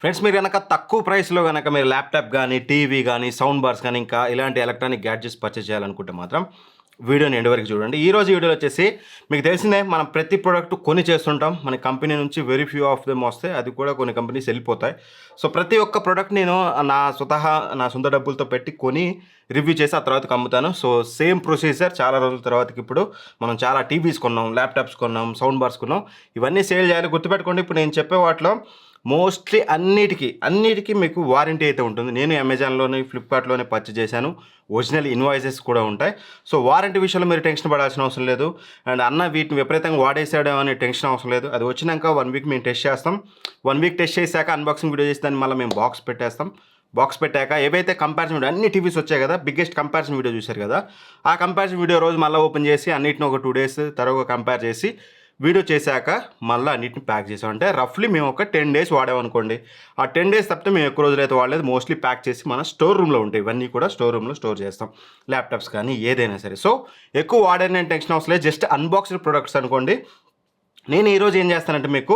Friends మీరు గనక తక్కువ ప్రైస్‌లో గనక మీరు ల్యాప్‌టాప్ గానీ, టీవీ గానీ, సౌండ్ బార్స్ గానీ, ఇంకా ఇలాంటి ఎలక్ట్రానిక్ గ్యాడ్జెట్స్ పర్చేజ్ చేయాలనుకుంటే మాత్రం వీడియోని ఎండ్ వరకు చూడండి. ఈరోజు వీడియోలో వచ్చేసి మీకు తెలిసిందే మనం ప్రతి ప్రొడక్ట్ కొని చేస్తుంటాం. మన కంపెనీ నుంచి వెరీ ఫ్యూ ఆఫ్ దెమ్ వస్తాయి. అది కూడా కొన్ని కంపెనీస్ వెళ్ళిపోతాయి. సో ప్రతి ఒక్క ప్రొడక్ట్ నేను నా సొంత డబ్బులతో పెట్టి కొని రివ్యూ చేసి ఆ తర్వాతకి అమ్ముతాను. సో సేమ్ ప్రొసీజర్ చాలా రోజుల తర్వాతకి ఇప్పుడు మనం చాలా టీవీస్ కొన్నాం, ల్యాప్‌టాప్స్ కొన్నాం, సౌండ్ బార్స్ కొన్నాం. ఇవన్నీ సేల్ చేయాలి. గుర్తుపెట్టుకోండి ఇప్పుడు నేను చెప్పే వాటిలో మోస్ట్‌లీ అన్నిటికి మీకు వారంటీ అయితే ఉంటుంది. నేను అమెజాన్‌లోని, ఫ్లిప్‌కార్ట్‌లోనే పర్చేజ్ చేశాను. ఒరిజినల్ ఇన్వాయిసెస్ కూడా ఉంటాయి. సో వారంటీ విషయంలో మీరు టెన్షన్ పడాల్సిన అవసరం లేదు. అండ్ అన్న వీటిని విపరీతంగా వాడేసాడేమో అనే టెన్షన్ అవసరం లేదు. అది వచ్చినాక 1 వీక్ మేము టెస్ట్ చేస్తాం. 1 వీక్ టెస్ట్ చేశాక అన్బాక్సింగ్ వీడియో చేసి దాన్ని మళ్ళీ మేము బాక్స్ పెట్టేస్తాం. బాక్స్ పెట్టాక ఏవైతే కంపారిజన్ వీడియో అన్ని టీవీస్ వచ్చాయి కదా! బిగ్గెస్ట్ కంపారిజన్ వీడియో చూశారు కదా! ఆ కంపారిజన్ వీడియో రోజు మళ్ళీ ఓపెన్ చేసి అన్నిటిని ఒక 2 డేస్ తర్వాత కంపేర్ చేసి వీడియో చేశాక మళ్ళీ అన్నిటిని ప్యాక్ చేసాం. అంటే రఫ్లీ మేము ఒక 10 డేస్ వాడామనుకోండి. ఆ 10 డేస్ తప్పితే మేము ఎక్కువ రోజులైతే వాడలేదు. మోస్ట్లీ ప్యాక్ చేసి మన స్టోర్ రూమ్‌లో ఉంటాయి. ఇవన్నీ కూడా స్టోర్ రూమ్‌లో స్టోర్ చేస్తాం. ల్యాప్‌టాప్స్ కానీ ఏదైనా సరే. సో ఎక్కువ వాడని టెన్షన్ అవసరం లేదు. జస్ట్ అన్బాక్స్డ్ ప్రొడక్ట్స్ అనుకోండి. నేను ఈరోజు ఏం చేస్తానంటే మీకు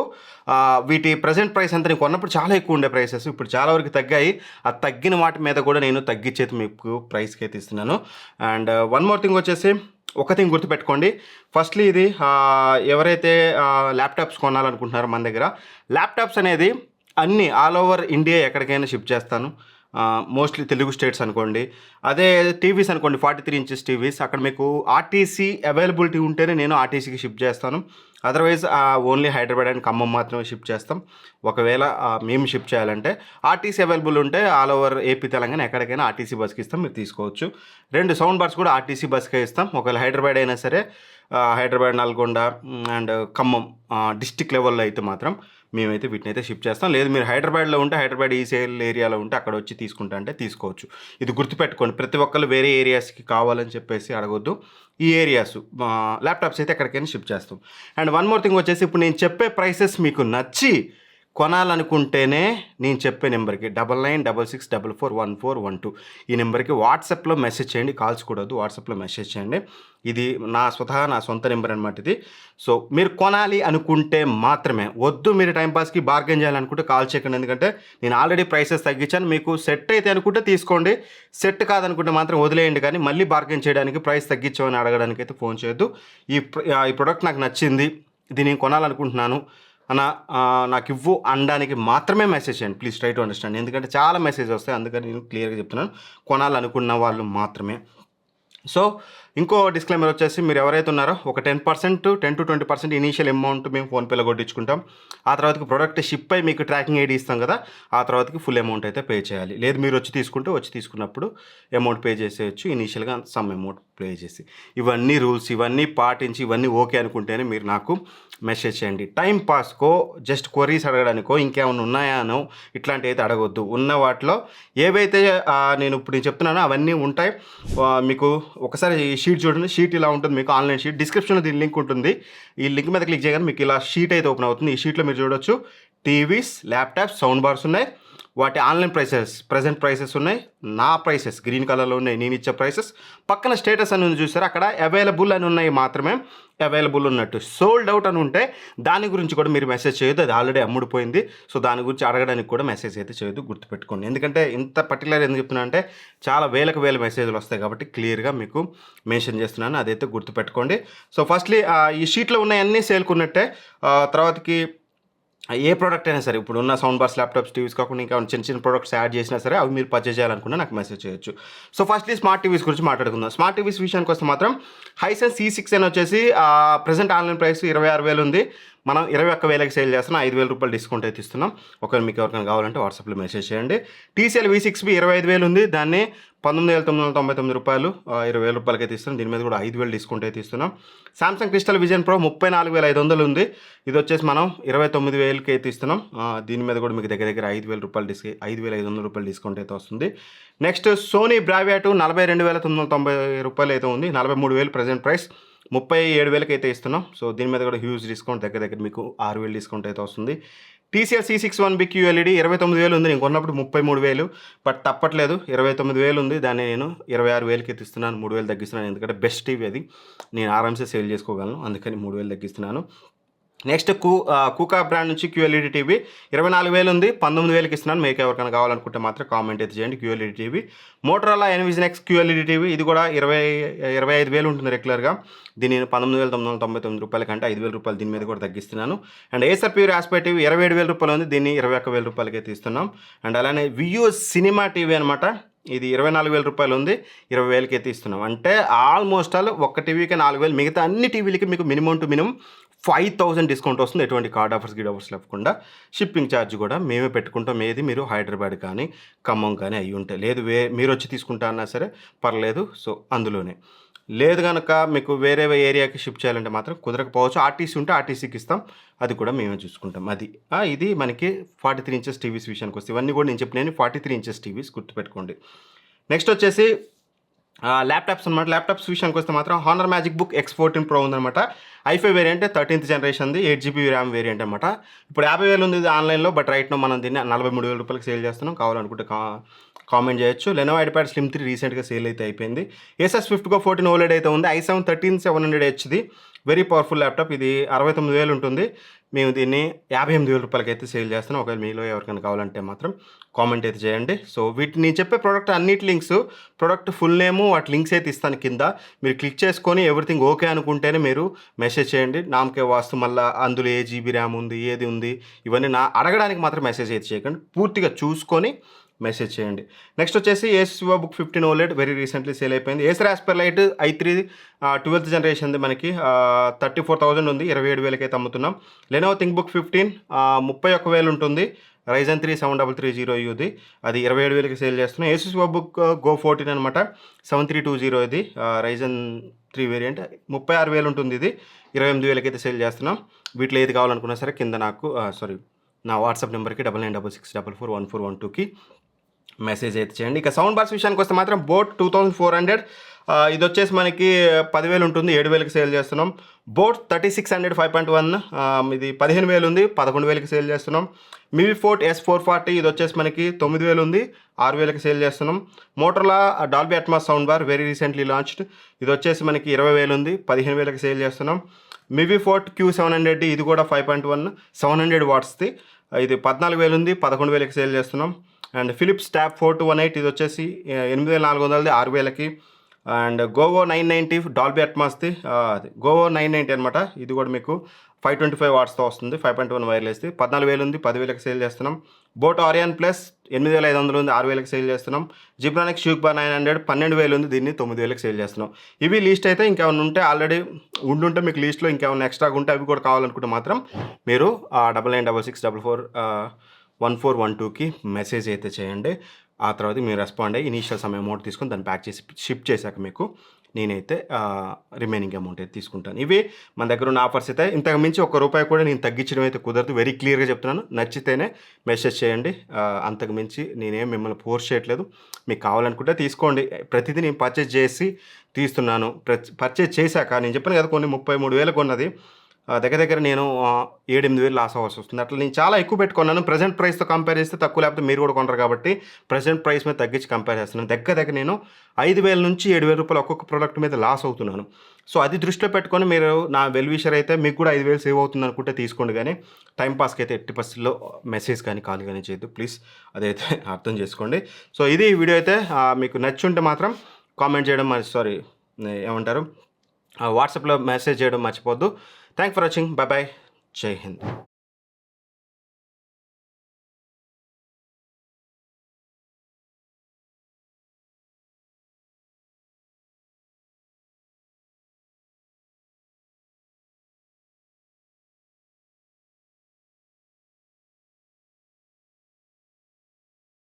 వీటి ప్రెజెంట్ ప్రైస్ అంతా నేను కొన్నప్పుడు చాలా ఎక్కువ ఉండే ప్రైసెస్. ఇప్పుడు చాలా వరకు తగ్గాయి. ఆ తగ్గిన వాటి మీద కూడా నేను తగ్గించేది మీకు ప్రైస్‌కి అయితే ఇస్తున్నాను. అండ్ వన్ మోర్ థింగ్ వచ్చేసి ఒక థింగ్ గుర్తుపెట్టుకోండి. ఫస్ట్‌లీ ఇది ఎవరైతే ల్యాప్‌టాప్స్ కొనాలనుకుంటున్నారో మన దగ్గర ల్యాప్‌టాప్స్ అనేది అన్నీ ఆల్ ఓవర్ ఇండియా ఎక్కడికైనా షిప్ చేస్తాను. మోస్ట్‌లీ తెలుగు స్టేట్స్ అనుకోండి. అదే టీవీస్ అనుకోండి 43 ఇంచెస్ టీవీస్ అక్కడ మీకు ఆర్టీసీ అవైలబిలిటీ ఉంటేనే నేను ఆర్టీసీకి షిప్ చేస్తాను. Otherwise only Hyderabad and Khammam మాత్రమే షిప్ చేస్తాం. ఒకవేళ మేము షిప్ చేయాలంటే ఆర్టీసీ అవైలబుల్ ఉంటే ఆల్ ఓవర్ ఏపీ, తెలంగాణ ఎక్కడికైనా ఆర్టీసీ బస్‌కి ఇస్తాం. మీరు తీసుకోవచ్చు. 2 సౌండ్ బార్స్ కూడా ఆర్టీసీ బస్‌కే ఇస్తాం. ఒకవేళ హైదరాబాద్ అయినా సరే హైదరాబాద్, నల్గొండ అండ్ ఖమ్మం డిస్ట్రిక్ట్ లెవెల్‌లో అయితే మాత్రం మేమైతే వీటినైతే షిప్ చేస్తాం. లేదు మీరు హైదరాబాద్‌లో ఉంటే హైదరాబాద్ ఈసీఎల్ ఏరియాలో ఉంటే అక్కడ వచ్చి తీసుకుంటా అంటే తీసుకోవచ్చు. ఇది గుర్తుపెట్టుకోండి. ప్రతి ఒక్కళ్ళు వేరే ఏరియాస్‌కి కావాలని చెప్పేసి అడగొద్దు. ఈ ఏరియాస్ ల్యాప్‌టాప్స్ అయితే ఎక్కడికైనా షిప్ చేస్తాం. అండ్ వన్ మోర్ థింగ్ వచ్చేసి ఇప్పుడు నేను చెప్పే ప్రైసెస్ మీకు నచ్చి కొనాలనుకుంటేనే నేను చెప్పే నెంబర్‌కి 9966441412 ఈ నెంబర్‌కి వాట్సాప్‌లో మెసేజ్ చేయండి. కాల్స్ కూడా వద్దు. వాట్సాప్‌లో మెసేజ్ చేయండి. ఇది నా సొంత నెంబర్ అనమాట ఇది. సో మీరు కొనాలి అనుకుంటే మాత్రమే. వద్దు మీరు టైం పాస్‌కి బార్గెయిన్ చేయాలనుకుంటే కాల్ చేయకండి. ఎందుకంటే నేను ఆల్రెడీ ప్రైసెస్ తగ్గించాను. మీకు సెట్ అయితే అనుకుంటే తీసుకోండి. సెట్ కాదనుకుంటే మాత్రం వదిలేయండి. కానీ మళ్ళీ బార్గెయిన్ చేయడానికి ప్రైస్ తగ్గించమని అడగడానికి అయితే ఫోన్ చేయొద్దు. ఈ ప్రొడక్ట్ నాకు నచ్చింది. ఇది నేను కొనాలనుకుంటున్నాను. అన్న నాకివ్వు అనడానికి మాత్రమే మెసేజ్ చేయండి. Please try to understand. ఎందుకంటే చాలా మెసేజ్ వస్తాయి. అందుకని నేను క్లియర్‌గా చెప్తున్నాను. కొనాలనుకున్న వాళ్ళు మాత్రమే. సో ఇంకో డిస్క్లైమర్ వచ్చేసి మీరు ఎవరైతే ఉన్నారో ఒక 10-20% ఇనీషియల్ అమౌంట్ మేము ఫోన్‌పేలో కొట్టించుకుంటాం. ఆ తర్వాతకి ప్రొడక్ట్ షిప్ అయ్యి మీకు ట్రాకింగ్ ఐడీ ఇస్తాం కదా! ఆ తర్వాతకి ఫుల్ అమౌంట్ అయితే పే చేయాలి. లేదు మీరు వచ్చి తీసుకున్నప్పుడు అమౌంట్ పే చేసేయొచ్చు. ఇనీషియల్‌గా సమ్ అమౌంట్ పే చేసి. ఇవన్నీ రూల్స్ ఇవన్నీ పాటించి ఇవన్నీ ఓకే అనుకుంటేనే మీరు నాకు మెసేజ్ చేయండి. టైం పాస్‌కో జస్ట్ క్వరీస్ అడగడానికో ఇంకేమన్నా ఉన్నాయా అనో ఇట్లాంటివి అయితే అడగొద్దు. ఉన్న వాటిలో ఏవైతే నేను చెప్తున్నానో అవన్నీ ఉంటాయి. మీకు ఒకసారి ఈ షీట్ చూడండి. షీట్ ఇలా ఉంటుంది. మీకు ఆన్లైన్ షీట్ డిస్క్రిప్షన్‌లో దీని లింక్ ఉంటుంది. ఈ లింక్ మీద క్లిక్ చేయగానే మీకు ఇలా షీట్ అయితే ఓపెన్ అవుతుంది. ఈ షీట్‌లో మీరు చూడొచ్చు టీవీస్, ల్యాప్‌టాప్స్, సౌండ్ బార్స్ ఉన్నాయి. వాటి ఆన్లైన్ ప్రైసెస్, ప్రెజెంట్ ప్రైసెస్ ఉన్నాయి. నా ప్రైసెస్ గ్రీన్ కలర్‌లో ఉన్నాయి. నేను ఇచ్చే ప్రైసెస్. పక్కన స్టేటస్ అని ఉంది చూసారా? అక్కడ అవైలబుల్ అని ఉన్నాయి మాత్రమే. అవైలబుల్ ఉన్నట్టు. సోల్డ్ అవుట్ అని ఉంటే దాని గురించి కూడా మీరు మెసేజ్ చేయొద్దు. అది ఆల్రెడీ అమ్ముడుపోయింది. సో దాని గురించి అడగడానికి కూడా మెసేజ్ అయితే చేయొద్దు. గుర్తుపెట్టుకోండి. ఎందుకంటే ఇంత పర్టికులర్ ఎందుకు చెప్తున్నా అంటే చాలా వేల మెసేజ్‌లు వస్తాయి కాబట్టి క్లియర్‌గా మీకు మెన్షన్ చేస్తున్నాను. అదైతే గుర్తుపెట్టుకోండి. సో ఫస్ట్‌లీ ఈ షీట్‌లో ఉన్నయన్నీ సేల్‌కున్నట్టే. తర్వాతకి ఏ ప్రోడక్ట్ అయినా సరే ఇప్పుడున్న సౌండ్ బార్స్, ల్యాప్‌టాప్స్, టీవీస్ కాకుండా ఇంకా చిన్న ప్రొడక్ట్స్ యాడ్ చేసినా సరే అవి మీరు పర్చేజ్ చేయాలనుకున్నా నాకు మెసేజ్ చేయొచ్చు. సో ఫస్ట్‌లీ స్మార్ట్ టీవీస్ గురించి మాట్లాడుకుందాం. స్మార్ట్ టీవీస్ విషయానికి వస్తే మాత్రం హైసెన్స్ C6 వచ్చేసి ప్రెజెంట్ ఆన్లైన్ ప్రైస్ 26,000 ఉంది. మనం 21,000కి సేల్ చేస్తున్నాం. ₹5,000 డిస్కౌంట్ అయితే ఇస్తున్నాం. ఒకవేళ మీకు ఎవరికైనా కావాలంటే వాట్సాప్‌లో మెసేజ్ చేయండి. TCL V6B 25,000 ఉంది. దాన్ని ₹19,999 ₹20,000కి అయితే ఇస్తున్నాం. దీని మీద కూడా 5,000 డిస్కౌంట్ అయితే ఇస్తున్నాం. సామ్సంగ్ క్రిస్టల్ విజన్ ప్రో 34,500 ఉంది. ఇది వచ్చేసి మనం 29,000కి అయితే ఇస్తున్నాం. దీని మీద కూడా మీకు దగ్గర ₹5,500 డిస్కౌంట్ అయితే వస్తుంది. నెక్స్ట్ సోనీ బ్రావియా 2 ₹42,990 అయితే ఉంది. 43,000 ప్రెజెంట్ ప్రైస్. 37,000కి అయితే ఇస్తున్నాం. సో దీని మీద కూడా హ్యూజ్ డిస్కౌంట్ దగ్గర మీకు 6,000 డిస్కౌంట్ అయితే వస్తుంది. TCL C61B QLED 29,000 ఉంది. నేను కొన్నప్పుడు 33,000 బట్ తప్పట్లేదు. 29,000 ఉంది. దాన్ని నేను 26,000కి అయితే ఇస్తున్నాను. 3,000 తగ్గిస్తున్నాను. ఎందుకంటే బెస్ట్ టీవీ అది. నేను ఆరామ్సే సేల్ చేసుకోగలను. అందుకని 3,000 తగ్గిస్తున్నాను. నెక్స్ట్ కూకా బ్రాండ్ నుంచి క్యూఎల్ఈడి టీవీ 24,000 ఉంది, 19,000కి ఇస్తున్నాను. మీకు ఎవరికైనా కావాలనుకుంటే మాత్రం కామెంట్ అయితే చేయండి. QLED TV. Motorola envision X QLED TV, ఇది కూడా 25,000 ఉంటుంది రెగ్యులర్గా. దీన్ని 19,999 రూపాయల కంటే 5,000 రూపాయలు దీని మీద కూడా తగ్గిస్తున్నాను. And Acer pure aspect TV 27,000 రూపాయలు ఉంది, దీన్ని 21,000 రూపాయలకి అయితే ఇస్తున్నాం. అండ్ అలానే వియూ సినిమా టీవీ అనమాట, ఇది 24,000 రూపాయలు ఉంది, 20,000కి అయితే ఇస్తున్నాం. అంటే ఆల్మోస్ట్ ఆల్ ఒక్క టీవీకి 4,000, మిగతా అన్ని టీవీలకి మీకు మినిమం టు మినిమం 5,000 డిస్కౌంట్ వస్తుంది. ఎటువంటి కార్డ్ ఆఫర్స్ గిడ్ ఆఫర్స్ లేకుండా. షిప్పింగ్ ఛార్జ్ కూడా మేమే పెట్టుకుంటాం. ఏది మీరు హైదరాబాద్ కానీ ఖమ్మం కానీ అయ్యి ఉంటాయి. లేదు మీరు వచ్చి తీసుకుంటా అన్నా సరే పర్లేదు. సో అందులోనే లేదు కనుక మీకు వేరే ఏరియాకి షిప్ చేయాలంటే మాత్రం కుదరకపోవచ్చు. ఆర్టీసీ ఉంటే ఆర్టీసీకి ఇస్తాం, అది కూడా మేమే చూసుకుంటాం. అది ఇది మనకి 43 ఇంచెస్ టీవీస్ విషయానికి వస్తే ఇవన్నీ కూడా నేను చెప్పిన 43 ఇంచెస్ టీవీస్ గుర్తుపెట్టుకోండి. నెక్స్ట్ వచ్చేసి ల్యాప్టాప్స్ అనమాట. ల్యాప్టాప్స్ విషయానికి వస్తే మాత్రం honour magic book X14 Pro ఉందన్నమాట. i5 variant 13th జనరేషన్ది, 8GB RAM variant అనమాట. ఇప్పుడు 50,000 ఉంది ఇది ఆన్లైన్లో, బట్ రైట్ నో మనం దీన్ని 43,000 రూపాయలకి సేల్ చేస్తున్నాం. కావాలనుకుంటే కామెంట్ చేయొచ్చు. లెనోవో ఐప్యాడ్ స్లిమ్ 3 రీసెంట్గా సేల్ అయితే అయిపోయింది. Asus Swift Go 14 OLED అయితే ఉంది. i7 13700Hది వెరీ పవర్ఫుల్ ల్యాప్టాప్, ఇది 69,000 ఉంటుంది. మేము దీన్ని 58,000 రూపాయలకి అయితే సేల్ చేస్తున్నాం. ఒకవేళ మీలో ఎవరికైనా కావాలంటే మాత్రం కామెంట్ అయితే చేయండి. సో నేను చెప్పే ప్రోడక్ట్ అన్నిటి లింక్స్, ప్రోడక్ట్ ఫుల్ నేము వాటి లింక్స్ అయితే ఇస్తాను కింద. మీరు క్లిక్ చేసుకొని ఎవ్రీథింగ్ ఓకే అనుకుంటేనే మీరు మెసేజ్ చేయండి. నామకే వాస్తు మళ్ళీ అందులో ఏ జీబీ ర్యామ్ ఉంది, ఏది ఉంది, ఇవన్నీ అడగడానికి మాత్రం మెసేజ్ అయితే చేయకండి. పూర్తిగా చూసుకొని మెసేజ్ చేయండి. నెక్స్ట్ వచ్చేసి Asus VivoBook 15 OLED very recently sale అయిపోయింది. Acer Asperlite i3 12th జనరేషన్ది మనకి 34,000 ఉంది, 27,000కి అయితే అమ్ముతున్నాం. Lenovo ThinkBook 15 31,000 ఉంటుంది. Ryzen 3 7330Uది, అది 27,000కి సేల్ చేస్తున్నాం. Asus VivoBook Go 14 అనమాట, 7320 ఇది Ryzen 3 వేరియంట్, 36,000 ఉంటుంది. ఇది 28,000కి అయితే సేల్ చేస్తున్నాం. వీటిలో ఏది కావాలనుకున్నా సరే కింద నా వాట్సాప్ నెంబర్కి 9966441412కి మెసేజ్ అయితే చేయండి. ఇక సౌండ్ బాక్స్ విషయానికి వస్తే మాత్రం బోట్ 2400, ఇది వచ్చేసి మనకి 10,000 ఉంటుంది, 7,000కి సేల్ చేస్తున్నాం. బోట్ 3600 5.1, ఇది 15,000 ఉంది, 11,000కి సేల్ చేస్తున్నాం. మివి ఫోర్ట్ S440, ఇది వచ్చేసి మనకి 9,000 ఉంది, 6,000కి సేల్ చేస్తున్నాం. Motorola Dolby Atmos sound bar very recently launched, ఇది వచ్చేసి మనకి 20,000 ఉంది, 15,000కి సేల్ చేస్తున్నాం. మివి ఫోర్ట్ Q700, ఇది కూడా 5.1 700 వాట్స్ది, ఇది 14,000 ఉంది, 11,000కి సేల్ చేస్తున్నాం. అండ్ ఫిలిప్స్ ట్యాబ్ 4218, ఇది వచ్చేసి 8,400ది, 6,000కి. అండ్ గోవో 990 డాల్బీ అట్మాస్ది, గోవో 990 అనమాట, ఇది కూడా మీకు 525 వాట్స్తో వస్తుంది, 5.1 వైర్లెస్ది, 14,000 ఉంది, 10,000కి సేల్ చేస్తున్నాం. బోట్ ఆరియన్ ప్లస్ 8,500 ఉంది, 6,000కి సేల్ చేస్తున్నాం. జిబ్రానిక్స్ షూక్ బార్ 900 12,000 ఉంది, దీన్ని 9,000కి సేల్ చేస్తున్నాం. ఇవి లీస్ట్ అయితే. ఇంకేమైనా ఉంటే ఆల్రెడీ ఉండుంటే మీకు లీస్ట్లో ఇంకేమైనా ఎక్స్ట్రాగా ఉంటే అవి కూడా కావాలనుకుంటే మాత్రం మీరు 9966641412కి మెసేజ్ అయితే చేయండి. ఆ తర్వాత మీరు రెస్పాండ్ అయ్యి ఇనీషియల్ సమయం అమౌంట్ తీసుకొని దాన్ని ప్యాక్ చేసి షిప్ చేశాక మీకు నేనైతే రిమైనింగ్ అమౌంట్ అయితే తీసుకుంటాను. ఇవి మన దగ్గర ఉన్న ఆఫర్స్ అయితే. ఇంతకు మించి ₹1 కూడా నేను తగ్గించడం అయితే కుదరదు, వెరీ క్లియర్గా చెప్తున్నాను. నచ్చితేనే మెసేజ్ చేయండి, అంతకు మించి నేనేం మిమ్మల్ని ఫోర్స్ చేయట్లేదు. మీకు కావాలనుకుంటే తీసుకోండి. ప్రతిదీ నేను పర్చేజ్ చేసి తీస్తున్నాను. పర్చేజ్ చేశాక నేను చెప్పాను కదా, కొన్ని 33,000 కొన్నది దగ్గర నేను 7-8,000 లాస్ అవ్వాల్సి వస్తుంది. అట్లా నేను చాలా ఎక్కువ పెట్టుకున్నాను. ప్రజెంట్ ప్రైస్తో కంపేర్ చేస్తే తక్కువ, లేకపోతే మీరు కూడా కొనరు కాబట్టి ప్రజెంట్ ప్రైస్ మీద తగ్గించి కంపేర్ చేస్తున్నాను. దగ్గర నేను 5,000 నుంచి 7,000 రూపాయలు ఒక్కొక్క ప్రోడక్ట్ మీద లాస్ అవుతున్నాను. సో అది దృష్టిలో పెట్టుకొని మీరు నా వెల్ విషర్ అయితే మీకు కూడా 5,000 సేవ్ అవుతుంది అనుకుంటే తీసుకోండి. కానీ టైంపాస్కి అయితే 80%లో మెసేజ్ కానీ కాల్ కానీ చేయొద్దు ప్లీజ్, అదైతే అర్థం చేసుకోండి. సో ఇది వీడియో అయితే. మీకు నచ్చుంటే మాత్రం కామెంట్ చేయడం ఏమంటారు వాట్సాప్లో మెసేజ్ చేయడం మర్చిపోద్దు. Thank for watching. Bye bye. Jai Hind.